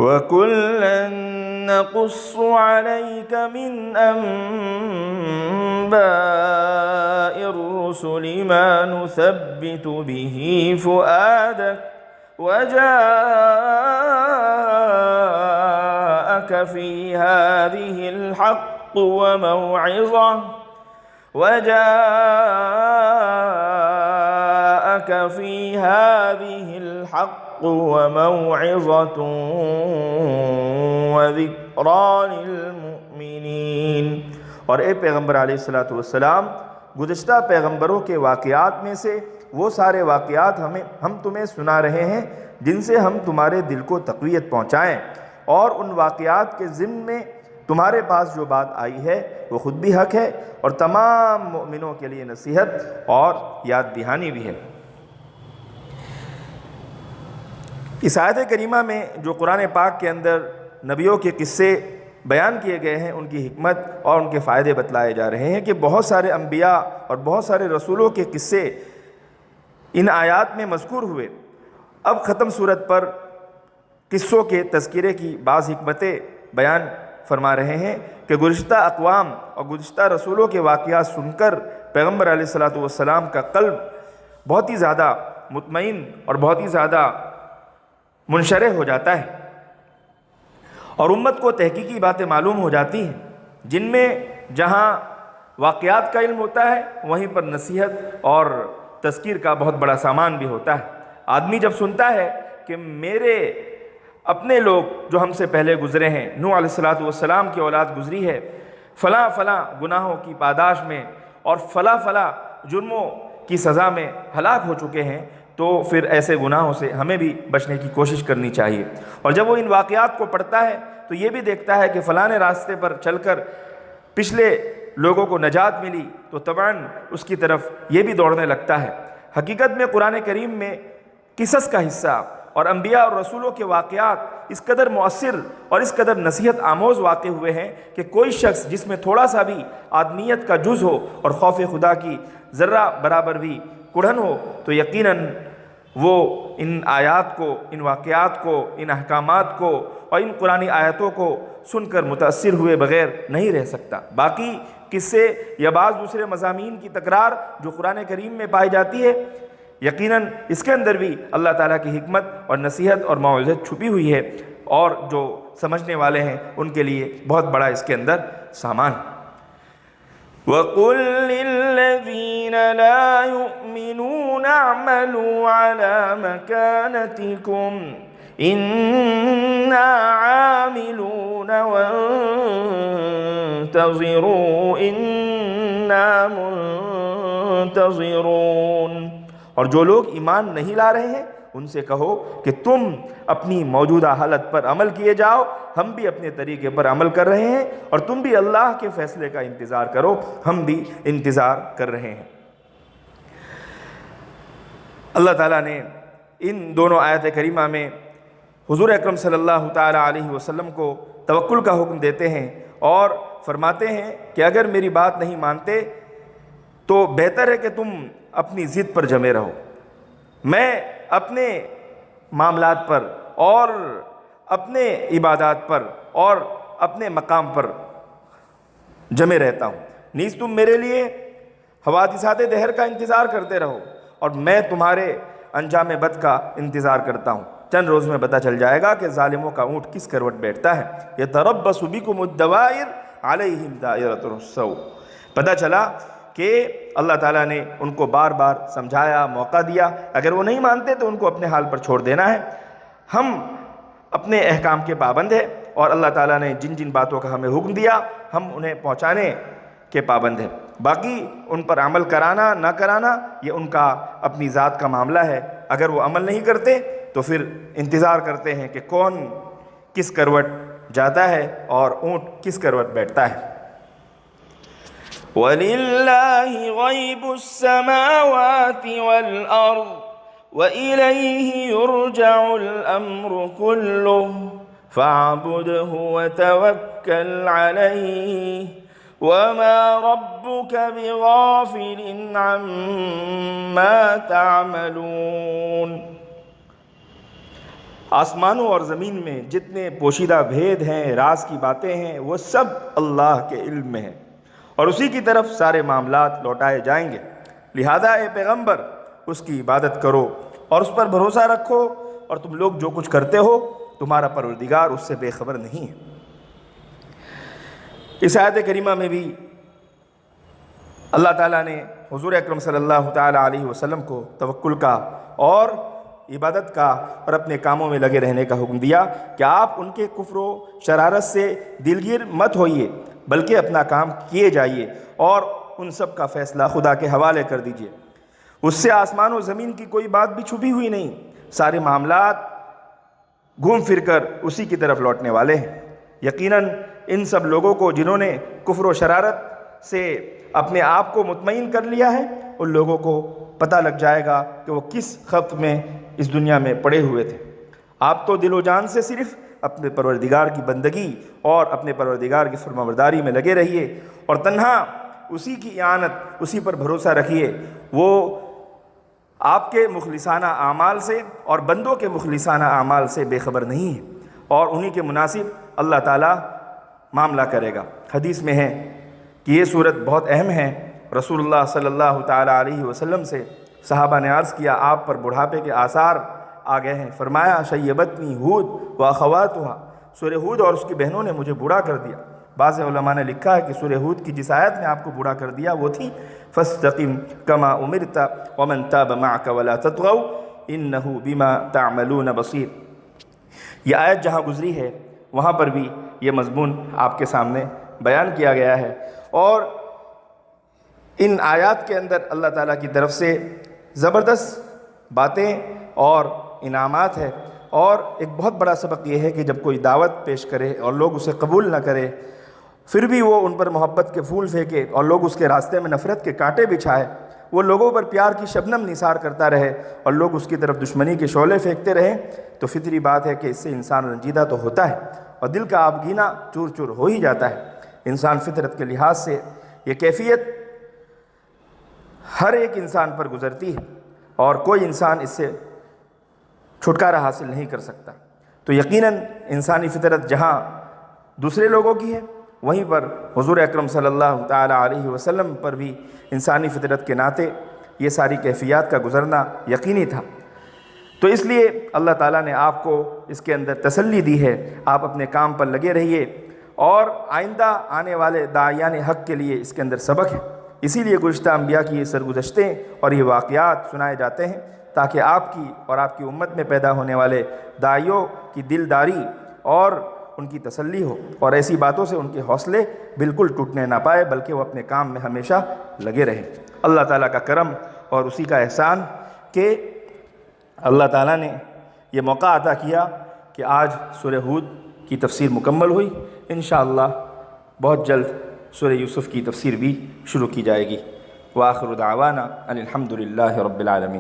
وَكُلًّا نَّقُصُّ عَلَيْكَ مِنْ أَنبَاءِ الرُّسُلِ مَا نُثَبِّتُ بِهِ فُؤَادَكَ وَجَاءَكَ فِي هَٰذِهِ الْحَقُّ وَمَوْعِظَةٌ وَذِكْرَىٰ لِلْمُؤْمِنِينَ۔ اور اے پیغمبر علیہ السلام، گزشتہ پیغمبروں کے واقعات میں سے وہ سارے واقعات ہم تمہیں سنا رہے ہیں جن سے ہم تمہارے دل کو تقویت پہنچائیں، اور ان واقعات کے ضمن میں تمہارے پاس جو بات آئی ہے وہ خود بھی حق ہے اور تمام مومنوں کے لیے نصیحت اور یاد دہانی بھی ہے۔ اس آیت کریمہ میں جو قرآن پاک کے اندر نبیوں کے قصے بیان کیے گئے ہیں، ان کی حکمت اور ان کے فائدے بتلائے جا رہے ہیں کہ بہت سارے انبیاء اور بہت سارے رسولوں کے قصے ان آیات میں مذکور ہوئے۔ اب ختم صورت پر قصوں کے تذکرے کی بعض حکمتیں بیان فرما رہے ہیں کہ گزشتہ اقوام اور گزشتہ رسولوں کے واقعات سن کر پیغمبر علیہ السلام کا قلب بہت ہی زیادہ مطمئن اور بہت ہی زیادہ منشرح ہو جاتا ہے، اور امت کو تحقیقی باتیں معلوم ہو جاتی ہیں جن میں جہاں واقعات کا علم ہوتا ہے وہیں پر نصیحت اور تذکیر کا بہت بڑا سامان بھی ہوتا ہے۔ آدمی جب سنتا ہے کہ میرے اپنے لوگ جو ہم سے پہلے گزرے ہیں، نوح علیہ السلام کی اولاد گزری ہے، فلاں فلاں گناہوں کی پاداش میں اور فلاں فلاں جرموں کی سزا میں ہلاک ہو چکے ہیں، تو پھر ایسے گناہوں سے ہمیں بھی بچنے کی کوشش کرنی چاہیے۔ اور جب وہ ان واقعات کو پڑھتا ہے تو یہ بھی دیکھتا ہے کہ فلاں راستے پر چل کر پچھلے لوگوں کو نجات ملی تو طبعاً اس کی طرف یہ بھی دوڑنے لگتا ہے۔ حقیقت میں قرآن کریم میں قصص کا حصہ اور انبیاء اور رسولوں کے واقعات اس قدر مؤثر اور اس قدر نصیحت آموز واقع ہوئے ہیں کہ کوئی شخص جس میں تھوڑا سا بھی آدمیت کا جز ہو اور خوف خدا کی ذرہ برابر بھی کڑھن ہو تو یقیناً وہ ان آیات کو، ان واقعات کو، ان احکامات کو اور ان قرآنی آیتوں کو سن کر متاثر ہوئے بغیر نہیں رہ سکتا۔ باقی قصے یا بعض دوسرے مضامین کی تکرار جو قرآن کریم میں پائی جاتی ہے، یقیناً اس کے اندر بھی اللہ تعالیٰ کی حکمت اور نصیحت اور موعظت چھپی ہوئی ہے، اور جو سمجھنے والے ہیں ان کے لیے بہت بڑا اس کے اندر سامان۔ وَقُلْ لِلَّذِينَ لَا يُؤْمِنُونَ اعْمَلُوا عَلَى مَكَانَتِكُمْ إِنَّا عَامِلُونَ وَانتَظِرُوا إِنَّا مُنتَظِرُونَ۔ اور جو لوگ ایمان نہیں لا رہے ہیں ان سے کہو کہ تم اپنی موجودہ حالت پر عمل کیے جاؤ، ہم بھی اپنے طریقے پر عمل کر رہے ہیں، اور تم بھی اللہ کے فیصلے کا انتظار کرو، ہم بھی انتظار کر رہے ہیں۔ اللہ تعالیٰ نے ان دونوں آیت کریمہ میں حضور اکرم صلی اللہ تعالی علیہ وسلم کو توکل کا حکم دیتے ہیں اور فرماتے ہیں کہ اگر میری بات نہیں مانتے تو بہتر ہے کہ تم اپنی ضد پر جمے رہو، میں اپنے معاملات پر اور اپنے عبادات پر اور اپنے مقام پر جمے رہتا ہوں، نیز تم میرے لیے حوادثات دہر کا انتظار کرتے رہو اور میں تمہارے انجام بد کا انتظار کرتا ہوں۔ چند روز میں پتہ چل جائے گا کہ ظالموں کا اونٹ کس کروٹ بیٹھتا ہے۔ یتربص بکم الدوائر علیہم دائرۃ السوء۔ پتہ چلا کہ اللہ تعالیٰ نے ان کو بار بار سمجھایا، موقع دیا، اگر وہ نہیں مانتے تو ان کو اپنے حال پر چھوڑ دینا ہے۔ ہم اپنے احکام کے پابند ہیں اور اللہ تعالیٰ نے جن جن باتوں کا ہمیں حکم دیا ہم انہیں پہنچانے کے پابند ہیں، باقی ان پر عمل کرانا نہ کرانا یہ ان کا اپنی ذات کا معاملہ ہے۔ اگر وہ عمل نہیں کرتے تو پھر انتظار کرتے ہیں کہ کون کس کروٹ جاتا ہے اور اونٹ کس کروٹ بیٹھتا ہے۔ وَلِلَّهِ غَيْبُ السَّمَاوَاتِ وَالْأَرْضِ وَإِلَيْهِ يُرْجَعُ الْأَمْرُ كُلُّهُ فَاعْبُدْهُ وَتَوَكَّلْ عَلَيْهِ وَمَا رَبُّكَ بِغَافِلٍ عَمَّا تَعْمَلُونَ۔ آسمانوں اور زمین میں جتنے پوشیدہ بھید ہیں، راز کی باتیں ہیں، وہ سب اللہ کے علم میں ہیں اور اسی کی طرف سارے معاملات لوٹائے جائیں گے۔ لہذا اے پیغمبر اس کی عبادت کرو اور اس پر بھروسہ رکھو، اور تم لوگ جو کچھ کرتے ہو تمہارا پروردگار اس سے بے خبر نہیں ہے۔ اس آیت کریمہ میں بھی اللہ تعالیٰ نے حضور اکرم صلی اللہ تعالیٰ علیہ وسلم کو توکل کا اور عبادت کا اور اپنے کاموں میں لگے رہنے کا حکم دیا کہ آپ ان کے کفر و شرارت سے دلگیر مت ہوئیے، بلکہ اپنا کام کیے جائیے اور ان سب کا فیصلہ خدا کے حوالے کر دیجیے۔ اس سے آسمان و زمین کی کوئی بات بھی چھپی ہوئی نہیں، سارے معاملات گھوم پھر کر اسی کی طرف لوٹنے والے ہیں۔ یقیناً ان سب لوگوں کو جنہوں نے کفر و شرارت سے اپنے آپ کو مطمئن کر لیا ہے، ان لوگوں کو پتہ لگ جائے گا کہ وہ کس خط میں اس دنیا میں پڑے ہوئے تھے۔ آپ تو دل و جان سے صرف اپنے پروردگار کی بندگی اور اپنے پروردگار کی فرمانبرداری میں لگے رہیے اور تنہا اسی کی اعانت، اسی پر بھروسہ رکھیے۔ وہ آپ کے مخلصانہ اعمال سے اور بندوں کے مخلصانہ اعمال سے بے خبر نہیں ہے، اور انہی کے مناسب اللہ تعالیٰ معاملہ کرے گا۔ حدیث میں ہے کہ یہ صورت بہت اہم ہے۔ رسول اللہ صلی اللہ تعالیٰ علیہ وسلم سے صحابہ نے عرض کیا، آپ پر بڑھاپے کے آثار آ گئے ہیں۔ فرمایا، شیبتنی ہود و اخواتھا، سورہ ہود اور اس کی بہنوں نے مجھے بوڑھا کر دیا۔ بعض علماء نے لکھا ہے کہ سورہ ہود کی جس آیت نے آپ کو بوڑھا کر دیا وہ تھی فاستقم کما امرت ومن تاب معك ولا تطغوا انه بما تعملون بصیر۔ یہ آیت جہاں گزری ہے وہاں پر بھی یہ مضمون آپ کے سامنے بیان کیا گیا ہے، اور ان آیات کے اندر اللہ تعالیٰ کی طرف سے زبردست باتیں اور انعامات ہے۔ اور ایک بہت بڑا سبق یہ ہے کہ جب کوئی دعوت پیش کرے اور لوگ اسے قبول نہ کرے، پھر بھی وہ ان پر محبت کے پھول پھینکے اور لوگ اس کے راستے میں نفرت کے کانٹے بچھائے، وہ لوگوں پر پیار کی شبنم نثار کرتا رہے اور لوگ اس کی طرف دشمنی کے شعلے پھینکتے رہیں، تو فطری بات ہے کہ اس سے انسان رنجیدہ تو ہوتا ہے اور دل کا آبگینہ چور چور ہو ہی جاتا ہے۔ انسان فطرت کے لحاظ سے یہ کیفیت ہر ایک انسان پر گزرتی ہے اور کوئی انسان اس سے چھٹکارا حاصل نہیں کر سکتا۔ تو یقیناً انسانی فطرت جہاں دوسرے لوگوں کی ہے، وہیں پر حضور اکرم صلی اللہ تعالیٰ علیہ وسلم پر بھی انسانی فطرت کے ناطے یہ ساری کیفیات کا گزرنا یقینی تھا۔ تو اس لیے اللہ تعالیٰ نے آپ کو اس کے اندر تسلی دی ہے، آپ اپنے کام پر لگے رہیے، اور آئندہ آنے والے داعیان حق کے لیے اس کے اندر سبق ہے۔ اسی لیے گزشتہ انبیاء کی یہ سرگزشتیں اور یہ واقعات سنائے جاتے ہیں تاکہ آپ کی اور آپ کی امت میں پیدا ہونے والے داعیوں کی دلداری اور ان کی تسلی ہو، اور ایسی باتوں سے ان کے حوصلے بالکل ٹوٹنے نہ پائے، بلکہ وہ اپنے کام میں ہمیشہ لگے رہیں۔ اللہ تعالیٰ کا کرم اور اسی کا احسان کہ اللہ تعالیٰ نے یہ موقع عطا کیا کہ آج سورہ ہود کی تفسیر مکمل ہوئی۔ انشاءاللہ بہت جلد سورہ یوسف کی تفسیر بھی شروع کی جائے گی۔ وآخر دعوانا ان الحمد للہ رب العالمین۔